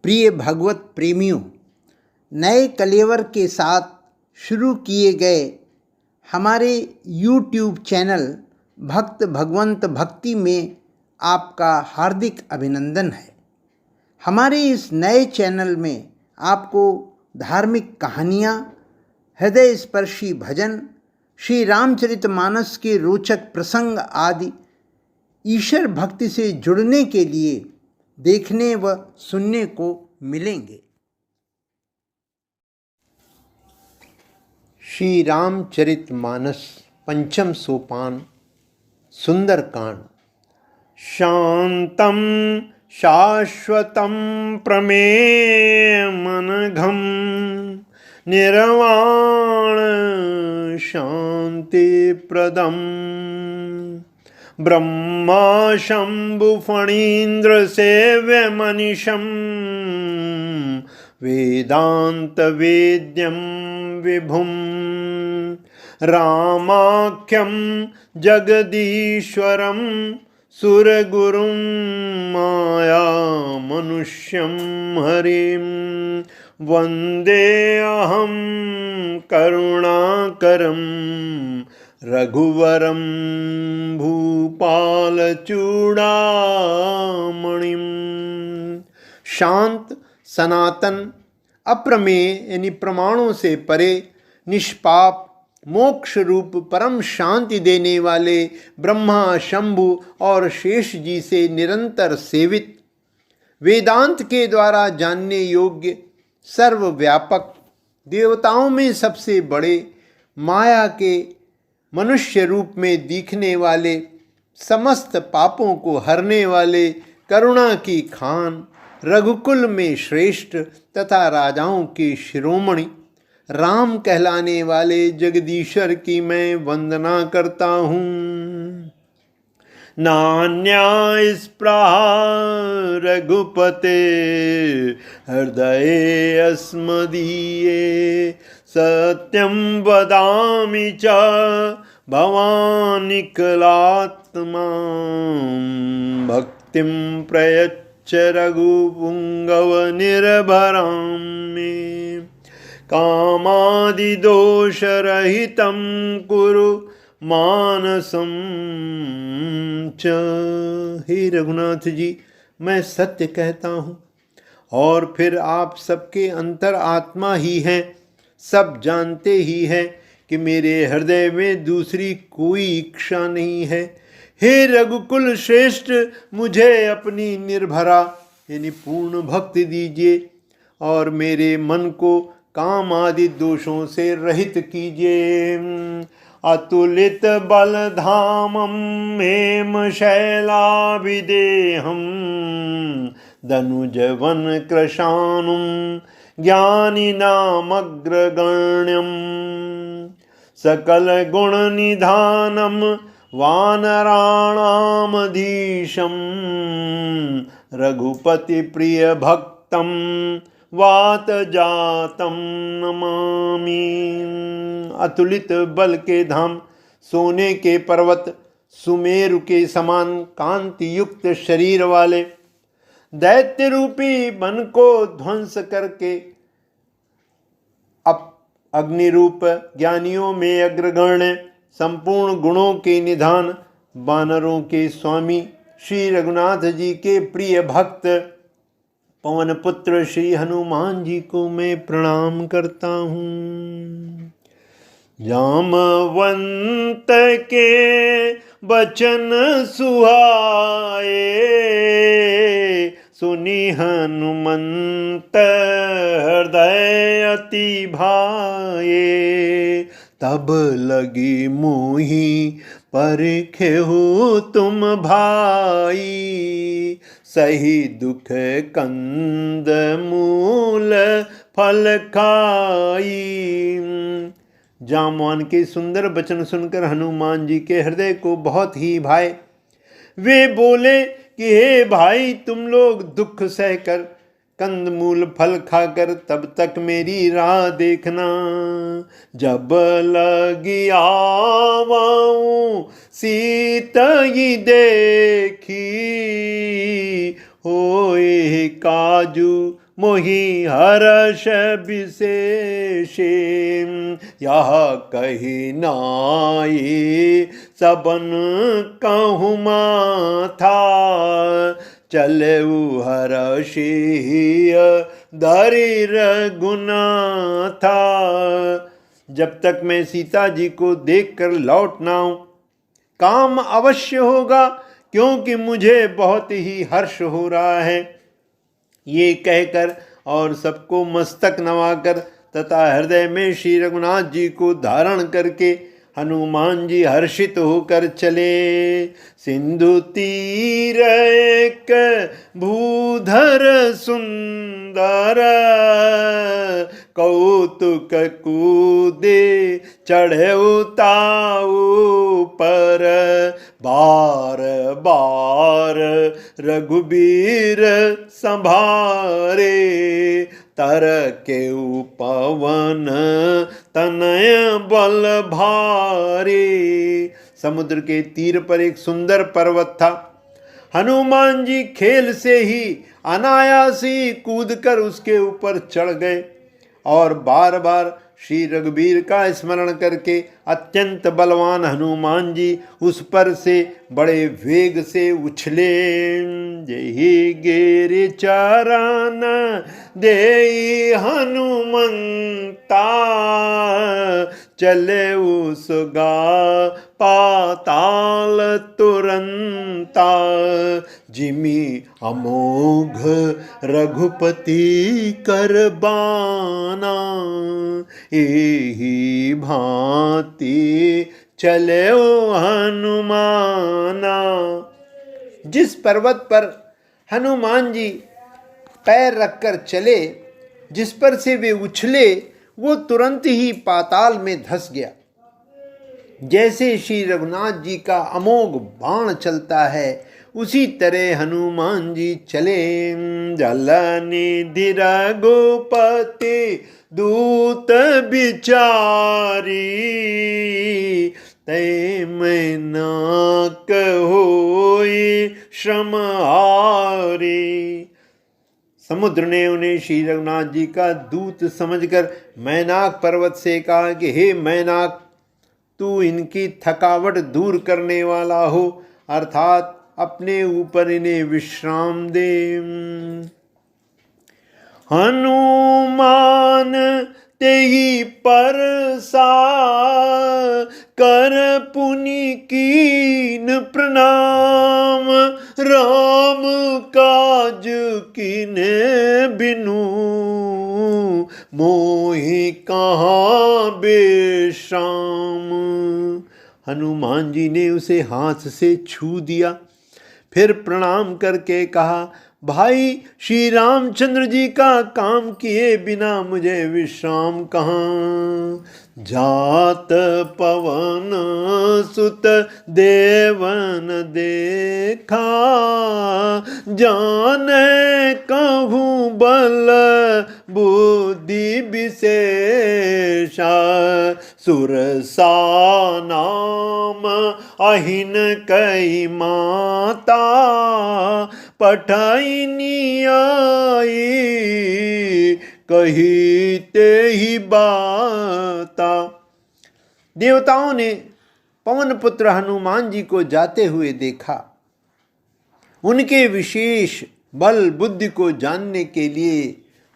प्रिय भगवत प्रेमियों, नए कलेवर के साथ शुरू किए गए हमारे YouTube चैनल भक्त भगवंत भक्ति में आपका हार्दिक अभिनंदन है। हमारे इस नए चैनल में आपको धार्मिक कहानियाँ, हृदय स्पर्शी भजन, श्री रामचरितमानस के रोचक प्रसंग आदि ईश्वर भक्ति से जुड़ने के लिए देखने व सुनने को मिलेंगे। श्री रामचरितमानस पंचम सोपान सुंदरकांड। शांतं शाश्वतं प्रमेयमनघं निर्वाण शांतिप्रदम् ब्रह्मा शम्भुफणीन्द्रसेव्यमनिशं वेदान्तवेद्यं विभुं रामाख्यं जगदीश्वरं सुरगुरुं मायामनुष्यं हरिं वन्देऽहं करुणाकरं रघुवरं भूपालचूड़ामणिं। शांत, सनातन, अप्रमेय यानी प्रमाणों से परे, निष्पाप, मोक्ष रूप परम शांति देने वाले ब्रह्मा, शंभु और शेष जी से निरंतर सेवित, वेदांत के द्वारा जानने योग्य, सर्वव्यापक, देवताओं में सबसे बड़े, माया के मनुष्य रूप में दिखने वाले, समस्त पापों को हरने वाले, करुणा की खान, रघुकुल में श्रेष्ठ तथा राजाओं के शिरोमणि, राम कहलाने वाले जगदीश्वर की मैं वंदना करता हूँ। नान्या स्पृहा रघुपते हृदये अस्मदीये सत्यं वदामि च भवान् कलात्मा भक्तिं प्रयच्छ रघुपुङ्गव निर्भरां मे कामादिदोषरहितं कुरु मानसं च। हे रघुनाथ जी, मैं सत्य कहता हूँ और फिर आप सबके अंतर आत्मा ही हैं। सब जानते ही हैं कि मेरे हृदय में दूसरी कोई इच्छा नहीं है। हे रघुकुल श्रेष्ठ, मुझे अपनी निर्भरा यानी पूर्ण भक्ति दीजिए और मेरे मन को काम आदि दोषों से रहित कीजिए। अतुलित बलधामं हेम शैलाभिदेहं धनुजवन कृशानुं ज्ञानिनामग्रगण्यं सकल गुण निधानं वानराणामधीशं रघुपति प्रिय भक्तं वात जातम नमामि। अतुलित बल के धाम, सोने के पर्वत, सुमेरु के समान कांति युक्त शरीर वाले, दैत्य रूपी मन को ध्वंस करके अग्नि रूप, ज्ञानियों में अग्रगण्य, संपूर्ण गुणों के निधान, वानरों के स्वामी श्री रघुनाथ जी के प्रिय भक्त पवन पुत्र श्री हनुमान जी को मैं प्रणाम करता हूँ। जामवंत के बचन सुहाए सुनी हनुमंत हृदय अति भाए तब लगी मोही परखेहु तुम भाई सही दुख कंद मूल फल खाई। जामवान के सुंदर वचन सुनकर हनुमान जी के हृदय को बहुत ही भाए। वे बोले कि हे भाई, तुम लोग दुख सहकर कंदमूल फल खाकर तब तक मेरी राह देखना। जब लगी आवाऊं सीता ही देखी होए काजू मोहि हर्ष विशेषे यह कही नाई सबन कहूँ माथा चलऊ हर्षि धरि रघुनाथा। जब तक मैं सीता जी को देखकर लौट ना आऊं काम अवश्य होगा, क्योंकि मुझे बहुत ही हर्ष हो रहा है। ये कहकर और सबको मस्तक नवाकर तथा हृदय में श्री रघुनाथ जी को धारण करके हनुमान जी हर्षित होकर चले। सिंधु तीर एक भूधर सुंदर कौतुक कूदे चढ़े ताऊ पर बार बार रघुबीर संभारे तर के पवन तनय बल भारी। समुद्र के तीर पर एक सुंदर पर्वत था। हनुमान जी खेल से ही अनायासी कूदकर उसके ऊपर चढ़ गए और बार बार श्री रघुबीर का स्मरण करके अत्यंत बलवान हनुमान जी उस पर से बड़े वेग से उछले। जही गिरि चरण देई हनुमंता चले उसगा पाताल तुरंता जिमी अमोघ रघुपति कर बाना एही भांति चले हनुमाना। जिस पर्वत पर हनुमान जी पैर रखकर चले, जिस पर से वे उछले, वो तुरंत ही पाताल में धंस गया। जैसे श्री रघुनाथ जी का अमोघ बाण चलता है, उसी तरह हनुमान जी चले। जल निधि रघुपति दूत बिचारी तै मैं नाक होई श्रम हारी। समुद्र ने उन्हें श्री रघुनाथ जी का दूत समझकर मैनाक पर्वत से कहा कि हे मैनाक, तू इनकी थकावट दूर करने वाला हो, अर्थात अपने ऊपर इन्हें विश्राम दे। हनुमान तेहि परसा कर पुनि कीन प्रणाम राम काज कीने बिनु मोहि कहाँ बेश्राम। हनुमान जी ने उसे हाथ से छू दिया, फिर प्रणाम करके कहा, भाई श्री रामचंद्र जी का काम किए बिना मुझे विश्राम कहाँ। जात पवन सुत देवन देखा जाने कहूँ बल बुद्धि विशेषा सुरसा नाम अहिन कई माता पठाइनी आई कही ते ही बाता। देवताओं ने पवन पुत्र हनुमान जी को जाते हुए देखा। उनके विशेष बल बुद्धि को जानने के लिए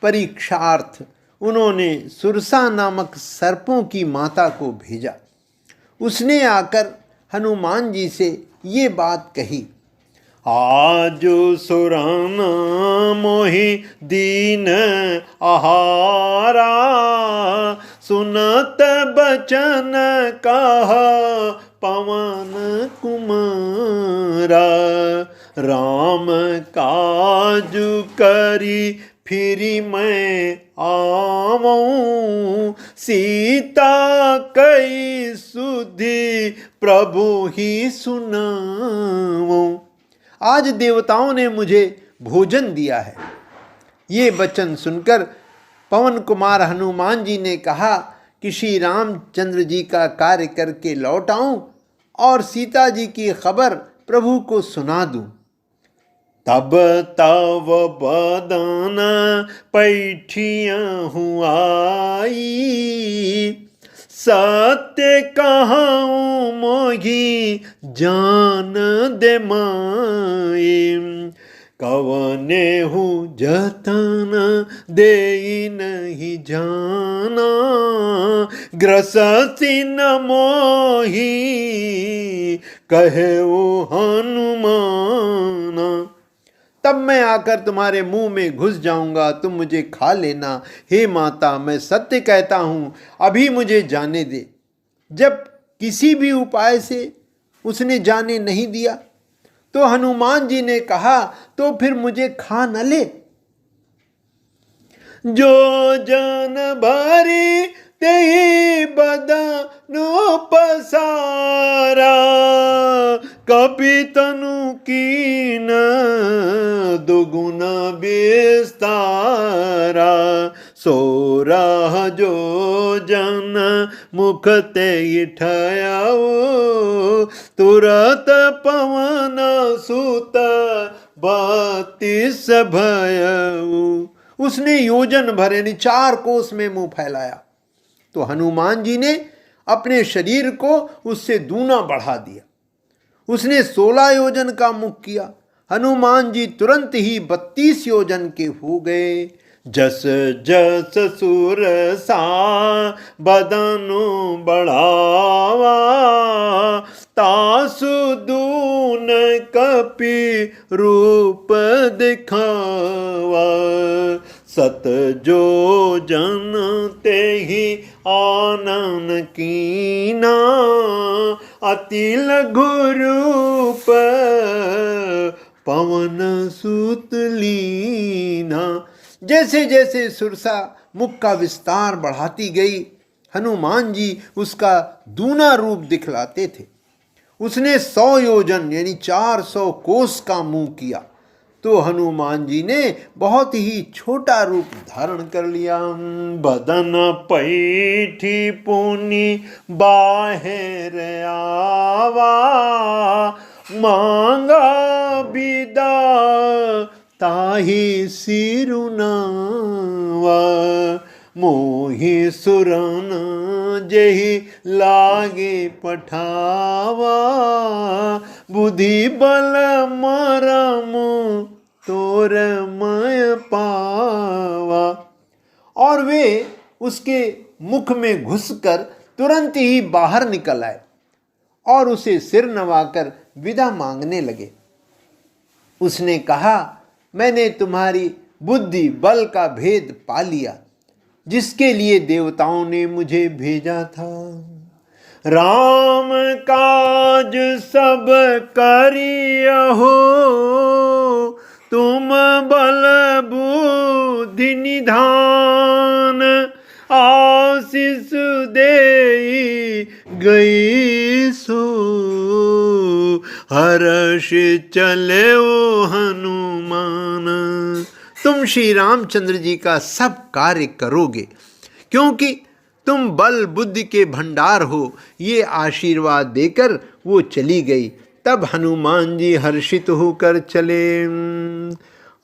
परीक्षार्थ उन्होंने सुरसा नामक सर्पों की माता को भेजा। उसने आकर हनुमान जी से ये बात कही, आजु सुरन मोहि दीन आहारा सुनत बचन कहा पवन कुमारा राम काजु करी फिरी मैं आवऊं सीता कई सुधि प्रभु ही सुनाऊं। आज देवताओं ने मुझे भोजन दिया है। ये वचन सुनकर पवन कुमार हनुमान जी ने कहा कि श्री रामचंद्र जी का कार्य करके लौट आऊं और सीता जी की खबर प्रभु को सुना दूं। तब तव बदन पैठियाँ हुआई, सत्य कहूँ मोही जान दे माई। कवने हूँ जतन दे नहीं जाना, ग्रससी न मोही कहे वो हनुमाना। तब मैं आकर तुम्हारे मुंह में घुस जाऊंगा, तुम मुझे खा लेना। हे माता, मैं सत्य कहता हूं, अभी मुझे जाने दे। जब किसी भी उपाय से उसने जाने नहीं दिया तो हनुमान जी ने कहा, तो फिर मुझे खा न ले। जो जन भरी तेहि बदनु पसारा, कपि तनु कीन दुगुन विस्तारा। सोरह जो जन मुख ते ठयाओ, तुरत पवन सुत 32 भयऊ। उसने योजन भर यानी 4 कोस में मुंह फैलाया तो हनुमान जी ने अपने शरीर को उससे दूना बढ़ा दिया। उसने 16 योजन का मुख किया। हनुमान जी तुरंत ही 32 योजन के हो गए। जस जस सुर सा बदनु बढ़ावा, तासु दून कपि रूप दिखावा। सत जो जन ते ही आनन कीना, अति लघु रूप पवन सुत लीना। जैसे जैसे सुरसा मुख का विस्तार बढ़ाती गई, हनुमान जी उसका दूना रूप दिखलाते थे। उसने 100 योजन यानी 400 कोस का मुंह किया तो हनुमान जी ने बहुत ही छोटा रूप धारण कर लिया। बदन पैठी पुनि बाहेर आवा, मांगा विदा ताहि सिरुनावा। मोहि सुरन जेहि लागे पठावा, बुद्धि बल मरम तोर मय पावा। और वे उसके मुख में घुसकर तुरंत ही बाहर निकल आए और उसे सिर नवाकर विदा मांगने लगे। उसने कहा, मैंने तुम्हारी बुद्धि बल का भेद पा लिया, जिसके लिए देवताओं ने मुझे भेजा था। राम काज सब करियहो, तुम बल बुद्धि निधान। आशीष दे गई सो, हर्ष चले ओ हनुमान। तुम श्री रामचंद्र जी का सब कार्य करोगे, क्योंकि तुम बल बुद्धि के भंडार हो। ये आशीर्वाद देकर वो चली गई। तब हनुमान जी हर्षित होकर चले।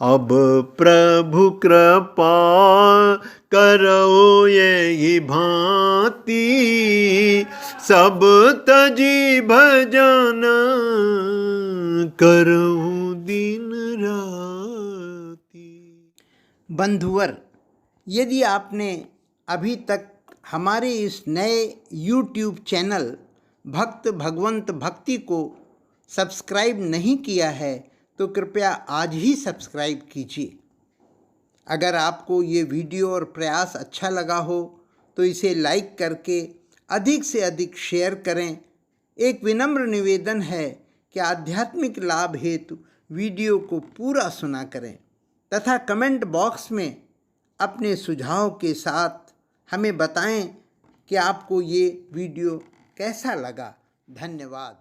अब प्रभु कृपा करो यही भांति, सब तजी भजन करो दिन राति। बंधुवर, यदि आपने अभी तक हमारे इस नए YouTube चैनल भक्त भगवंत भक्ति को सब्सक्राइब नहीं किया है तो कृपया आज ही सब्सक्राइब कीजिए। अगर आपको ये वीडियो और प्रयास अच्छा लगा हो तो इसे लाइक करके अधिक से अधिक शेयर करें। एक विनम्र निवेदन है कि आध्यात्मिक लाभ हेतु वीडियो को पूरा सुना करें तथा कमेंट बॉक्स में अपने सुझाव के साथ हमें बताएं कि आपको ये वीडियो कैसा लगा। धन्यवाद।